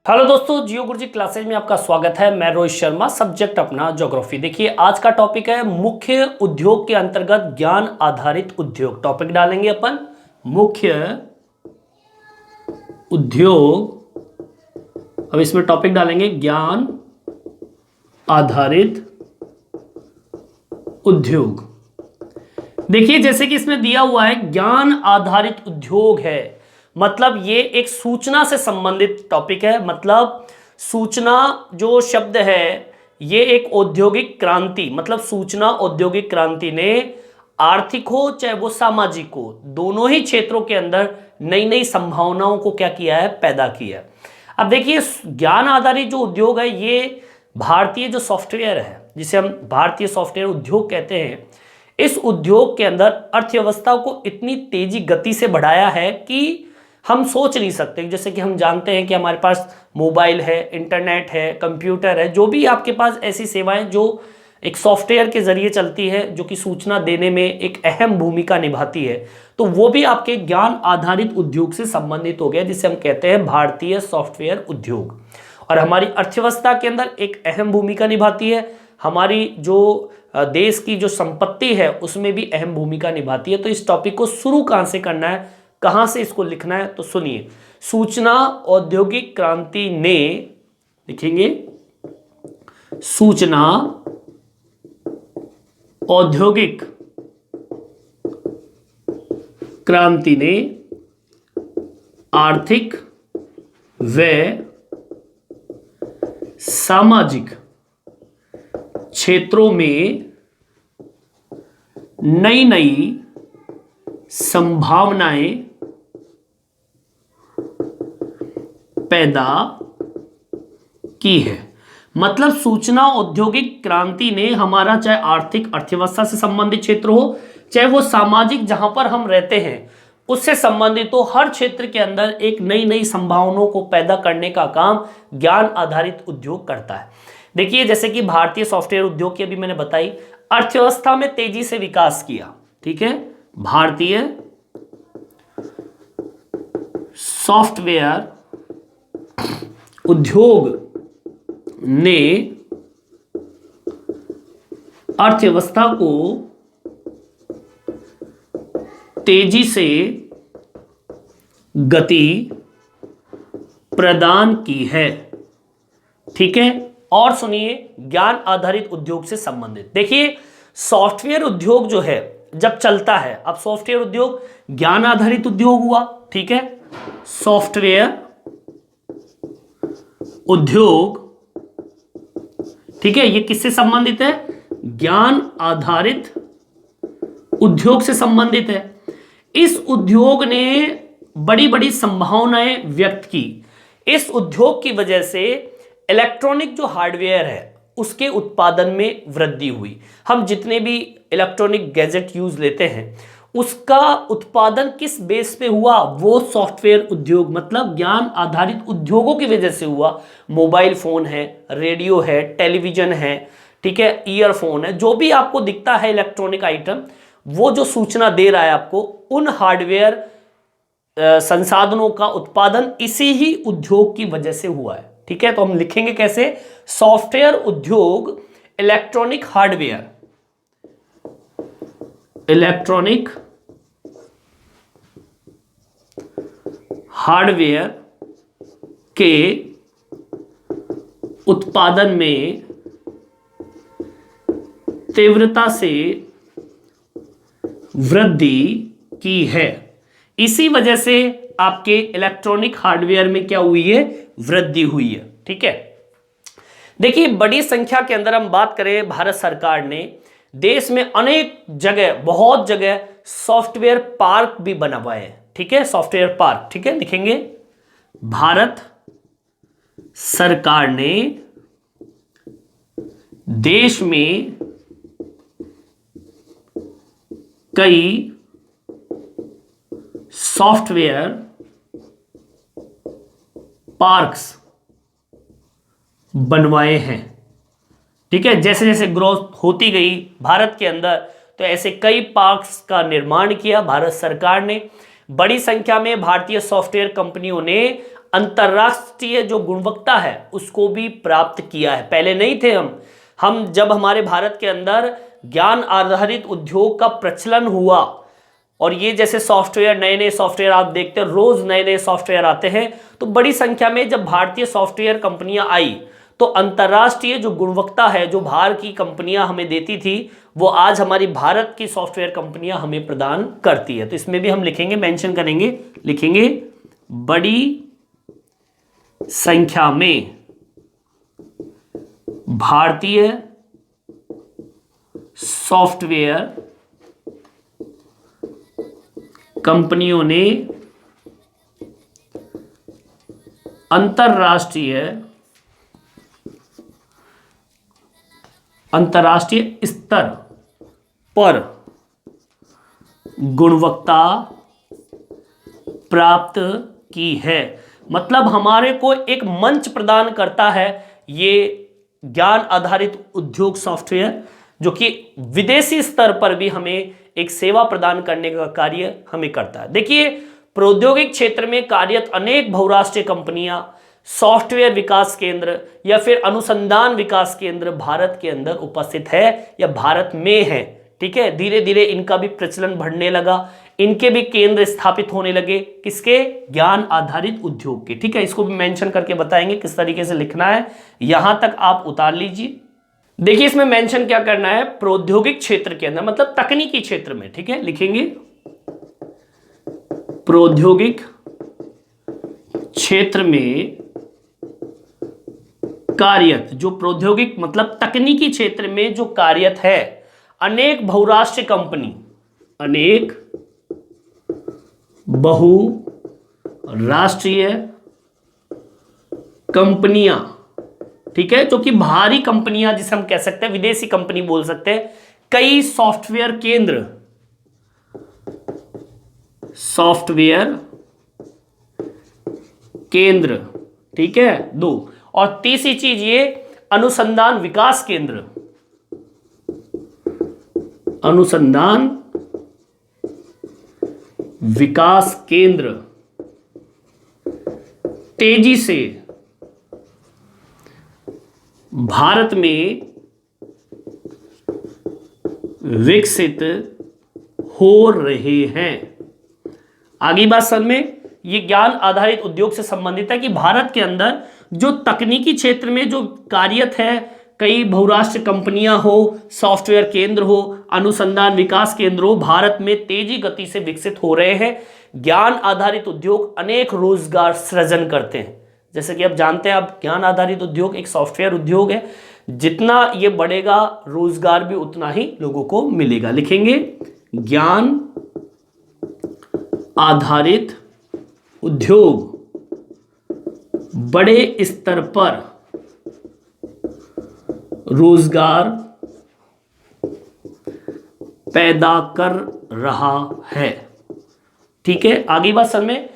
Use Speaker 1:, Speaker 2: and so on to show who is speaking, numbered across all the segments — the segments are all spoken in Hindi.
Speaker 1: हेलो दोस्तों, जियो गुरुजी क्लासेज में आपका स्वागत है। मैं रोहित शर्मा, सब्जेक्ट अपना ज्योग्राफी। देखिए आज का टॉपिक है मुख्य उद्योग के अंतर्गत ज्ञान आधारित उद्योग। टॉपिक डालेंगे अपन मुख्य उद्योग। अब इसमें टॉपिक डालेंगे ज्ञान आधारित उद्योग। देखिए जैसे कि इसमें दिया हुआ है ज्ञान आधारित उद्योग है, मतलब ये एक सूचना से संबंधित टॉपिक है। मतलब सूचना जो शब्द है ये एक औद्योगिक क्रांति, मतलब सूचना औद्योगिक क्रांति ने आर्थिक हो चाहे वो सामाजिक हो, दोनों ही क्षेत्रों के अंदर नई नई संभावनाओं को क्या किया है, पैदा किया है। अब देखिए ज्ञान आधारित जो उद्योग है ये भारतीय जो सॉफ्टवेयर है, जिसे हम भारतीय सॉफ्टवेयर उद्योग कहते हैं, इस उद्योग के अंदर अर्थव्यवस्था को इतनी तेजी गति से बढ़ाया है कि हम सोच नहीं सकते। जैसे कि हम जानते हैं कि हमारे पास मोबाइल है, इंटरनेट है, कंप्यूटर है, जो भी आपके पास ऐसी सेवाएं जो एक सॉफ्टवेयर के जरिए चलती है, जो कि सूचना देने में एक अहम भूमिका निभाती है, तो वो भी आपके ज्ञान आधारित उद्योग से संबंधित हो गया, जिसे हम कहते हैं भारतीय सॉफ्टवेयर उद्योग। और हमारी अर्थव्यवस्था के अंदर एक अहम भूमिका निभाती है। हमारी जो देश की जो संपत्ति है उसमें भी अहम भूमिका निभाती है। तो इस टॉपिक को शुरू कहां से करना है, कहां से इसको लिखना है, तो सुनिए। सूचना औद्योगिक क्रांति ने, लिखेंगे सूचना औद्योगिक क्रांति ने आर्थिक व सामाजिक क्षेत्रों में नई नई संभावनाएं पैदा की है। मतलब सूचना औद्योगिक क्रांति ने हमारा चाहे आर्थिक अर्थव्यवस्था से संबंधित क्षेत्र हो, चाहे वो सामाजिक जहां पर हम रहते हैं उससे संबंधित हो, हर क्षेत्र के अंदर एक नई नई संभावनाओं को पैदा करने का काम ज्ञान आधारित उद्योग करता है। देखिए जैसे कि भारतीय सॉफ्टवेयर उद्योग की अभी मैंने बताई, अर्थव्यवस्था में तेजी से विकास किया। ठीक है, भारतीय सॉफ्टवेयर उद्योग ने अर्थव्यवस्था को तेजी से गति प्रदान की है। ठीक है, और सुनिए ज्ञान आधारित उद्योग से संबंधित। देखिए सॉफ्टवेयर उद्योग जो है जब चलता है, अब सॉफ्टवेयर उद्योग ज्ञान आधारित उद्योग हुआ। ठीक है, सॉफ्टवेयर उद्योग, ठीक है, ये किससे संबंधित है, ज्ञान आधारित उद्योग से संबंधित है। इस उद्योग ने बड़ी बड़ी संभावनाएं व्यक्त की। इस उद्योग की वजह से इलेक्ट्रॉनिक जो हार्डवेयर है उसके उत्पादन में वृद्धि हुई। हम जितने भी इलेक्ट्रॉनिक गैजेट यूज लेते हैं उसका उत्पादन किस बेस पे हुआ, वो सॉफ्टवेयर उद्योग मतलब ज्ञान आधारित उद्योगों की वजह से हुआ। मोबाइल फोन है, रेडियो है, टेलीविजन है, ठीक है, ईयरफोन है, जो भी आपको दिखता है इलेक्ट्रॉनिक आइटम, वो जो सूचना दे रहा है आपको, उन हार्डवेयर संसाधनों का उत्पादन इसी ही उद्योग की वजह से हुआ है। ठीक है, तो हम लिखेंगे कैसे, सॉफ्टवेयर उद्योग इलेक्ट्रॉनिक हार्डवेयर, इलेक्ट्रॉनिक हार्डवेयर के उत्पादन में तीव्रता से वृद्धि की है। इसी वजह से आपके इलेक्ट्रॉनिक हार्डवेयर में क्या हुई है, वृद्धि हुई है। ठीक है, देखिए बड़ी संख्या के अंदर हम बात करें, भारत सरकार ने देश में अनेक जगह, बहुत जगह सॉफ्टवेयर पार्क भी बनवाए हैं। ठीक है, सॉफ्टवेयर पार्क, ठीक है, लिखेंगे भारत सरकार ने देश में कई सॉफ्टवेयर पार्क्स बनवाए हैं। ठीक है, जैसे जैसे ग्रोथ होती गई भारत के अंदर, तो ऐसे कई पार्क्स का निर्माण किया भारत सरकार ने। बड़ी संख्या में भारतीय सॉफ्टवेयर कंपनियों ने अंतर्राष्ट्रीय जो गुणवत्ता है उसको भी प्राप्त किया है। पहले नहीं थे हम जब हमारे भारत के अंदर ज्ञान आधारित उद्योग का प्रचलन हुआ, और ये जैसे सॉफ्टवेयर, नए नए सॉफ्टवेयर आप देखते हैं, रोज नए नए सॉफ्टवेयर आते हैं, तो बड़ी संख्या में जब भारतीय सॉफ्टवेयर कंपनियां आई तो अंतर्राष्ट्रीय जो गुणवत्ता है जो बाहर की कंपनियां हमें देती थी वो आज हमारी भारत की सॉफ्टवेयर कंपनियां हमें प्रदान करती है। तो इसमें भी हम लिखेंगे, मेंशन करेंगे, लिखेंगे बड़ी संख्या में भारतीय सॉफ्टवेयर कंपनियों ने अंतर्राष्ट्रीय स्तर पर गुणवत्ता प्राप्त की है। मतलब हमारे को एक मंच प्रदान करता है ये ज्ञान आधारित उद्योग सॉफ्टवेयर, जो कि विदेशी स्तर पर भी हमें एक सेवा प्रदान करने का कार्य हमें करता है। देखिए, प्रौद्योगिक क्षेत्र में कार्यरत अनेक बहुराष्ट्रीय कंपनियां, सॉफ्टवेयर विकास केंद्र या फिर अनुसंधान विकास केंद्र भारत के अंदर उपस्थित है या भारत में है। ठीक है, धीरे धीरे इनका भी प्रचलन बढ़ने लगा, इनके भी केंद्र स्थापित होने लगे, किसके? ज्ञान आधारित उद्योग के। ठीक है, इसको भी मेंशन करके बताएंगे किस तरीके से लिखना है, यहां तक आप उतार लीजिए। देखिए, इसमें मेंशन क्या करना है, प्रौद्योगिक क्षेत्र के अंदर, मतलब तकनीकी क्षेत्र में। ठीक है, लिखेंगे प्रौद्योगिक क्षेत्र में कार्यरत, जो प्रौद्योगिक मतलब तकनीकी क्षेत्र में जो कार्यरत है अनेक बहुराष्ट्रीय कंपनी, अनेक बहुराष्ट्रीय कंपनियां। ठीक है, जो कि बाहरी कंपनियां जिसे हम कह सकते हैं, विदेशी कंपनी बोल सकते हैं, कई सॉफ्टवेयर केंद्र, सॉफ्टवेयर केंद्र। ठीक है, 2। और तीसरी चीज ये अनुसंधान विकास केंद्र, अनुसंधान विकास केंद्र तेजी से भारत में विकसित हो रहे हैं। आगे बात समझ में, ये ज्ञान आधारित उद्योग से संबंधित है कि भारत के अंदर जो तकनीकी क्षेत्र में जो कार्यरत है, कई बहुराष्ट्रीय कंपनियां हो, सॉफ्टवेयर केंद्र हो, अनुसंधान विकास केंद्र हो, भारत में तेजी गति से विकसित हो रहे हैं। ज्ञान आधारित उद्योग अनेक रोजगार सृजन करते हैं। जैसे कि आप जानते हैं, अब ज्ञान आधारित उद्योग एक सॉफ्टवेयर उद्योग है, जितना ये बढ़ेगा रोजगार भी उतना ही लोगों को मिलेगा। लिखेंगे ज्ञान आधारित उद्योग बड़े स्तर पर रोजगार पैदा कर रहा है। ठीक है, आगे बात समझ में,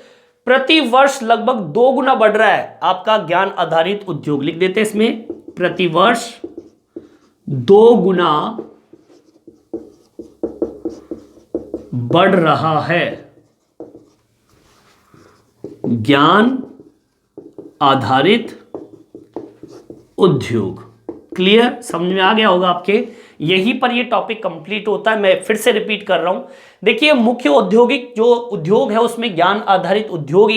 Speaker 1: प्रति वर्ष लगभग 2 गुना बढ़ रहा है आपका ज्ञान आधारित उद्योग। लिख देते हैं इसमें, प्रति वर्ष 2 गुना बढ़ रहा है ज्ञान आधारित उद्योग। क्लियर, समझ में आ गया होगा आपके। यहीं पर ये टॉपिक कंप्लीट होता है। मैं फिर से रिपीट कर रहा हूं, देखिए मुख्य औद्योगिक जो उद्योग है उसमें ज्ञान आधारित उद्योग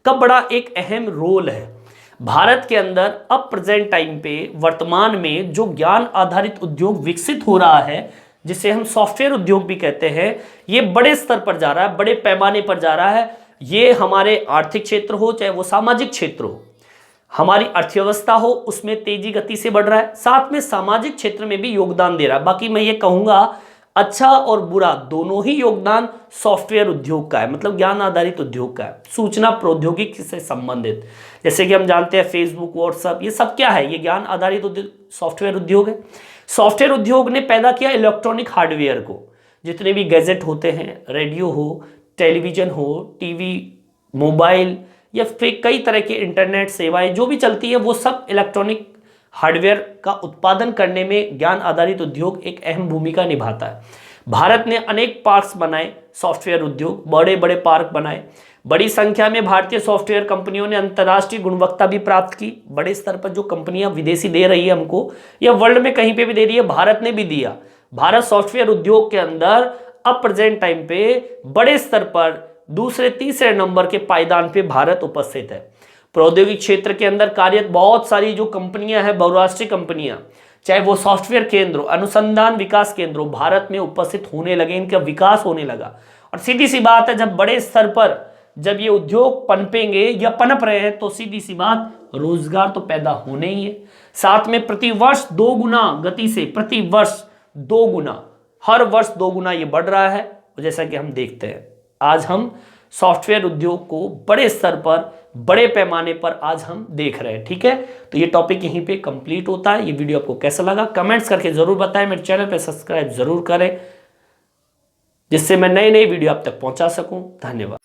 Speaker 1: का बड़ा एक अहम रोल है। भारत के अंदर अब प्रेजेंट टाइम पे वर्तमान में जो ज्ञान आधारित उद्योग विकसित हो रहा है, जिसे हम सॉफ्टवेयर उद्योग भी कहते हैं, ये बड़े स्तर पर जा रहा है, बड़े पैमाने पर जा रहा है। ये हमारे आर्थिक क्षेत्र हो चाहे वो सामाजिक क्षेत्र हो, हमारी अर्थव्यवस्था हो, उसमें तेजी गति से बढ़ रहा है, साथ में सामाजिक क्षेत्र में भी योगदान दे रहा है। बाकी मैं ये कहूंगा अच्छा और बुरा दोनों ही योगदान सॉफ्टवेयर उद्योग का है, मतलब ज्ञान आधारित उद्योग का है, सूचना प्रौद्योगिकी से संबंधित। जैसे कि हम जानते हैं फेसबुक, व्हाट्सएप, ये सब क्या है, ये ज्ञान आधारित सॉफ्टवेयर उद्योग है। सॉफ्टवेयर उद्योग ने पैदा किया इलेक्ट्रॉनिक हार्डवेयर को, जितने भी गैजेट होते हैं, रेडियो हो, टेलीविजन हो, टीवी, मोबाइल या फिर कई तरह के इंटरनेट सेवाएं जो भी चलती है, वो सब इलेक्ट्रॉनिक हार्डवेयर का उत्पादन करने में ज्ञान आधारित उद्योग एक अहम भूमिका निभाता है। भारत ने अनेक पार्क्स बनाए, सॉफ्टवेयर उद्योग, बड़े बड़े पार्क बनाए। बड़ी संख्या में भारतीय सॉफ्टवेयर कंपनियों ने अंतर्राष्ट्रीय गुणवत्ता भी प्राप्त की। बड़े स्तर पर जो कंपनियां विदेशी दे रही है हमको, या वर्ल्ड में कहीं पे भी दे रही है, भारत ने भी दिया। भारत सॉफ्टवेयर उद्योग के अंदर अब प्रेजेंट टाइम पे बड़े स्तर पर दूसरे तीसरे नंबर के पायदान पे भारत उपस्थित है। प्रौद्योगिक क्षेत्र के अंदर कार्यरत बहुत सारी जो कंपनियां हैं, बहुराष्ट्रीय कंपनियां, चाहे वो सॉफ्टवेयर केंद्र, अनुसंधान विकास केंद्र भारत में उपस्थित होने लगे, इनका विकास होने लगा। और सीधी सी बात है, जब बड़े स्तर पर जब ये उद्योग पनपेंगे या पनप रहे हैं तो सीधी सी बात रोजगार तो पैदा होने ही है। साथ में प्रतिवर्ष 2 गुना गति से, प्रतिवर्ष 2 गुना, हर वर्ष 2 गुना ये बढ़ रहा है। जैसा कि हम देखते हैं, आज हम सॉफ्टवेयर उद्योग को बड़े स्तर पर, बड़े पैमाने पर आज हम देख रहे हैं। ठीक है, तो ये टॉपिक यहीं पे कंप्लीट होता है। ये वीडियो आपको कैसा लगा कमेंट्स करके जरूर बताएं। मेरे चैनल पे सब्सक्राइब जरूर करें, जिससे मैं नई नई वीडियो आप तक पहुंचा सकूं। धन्यवाद।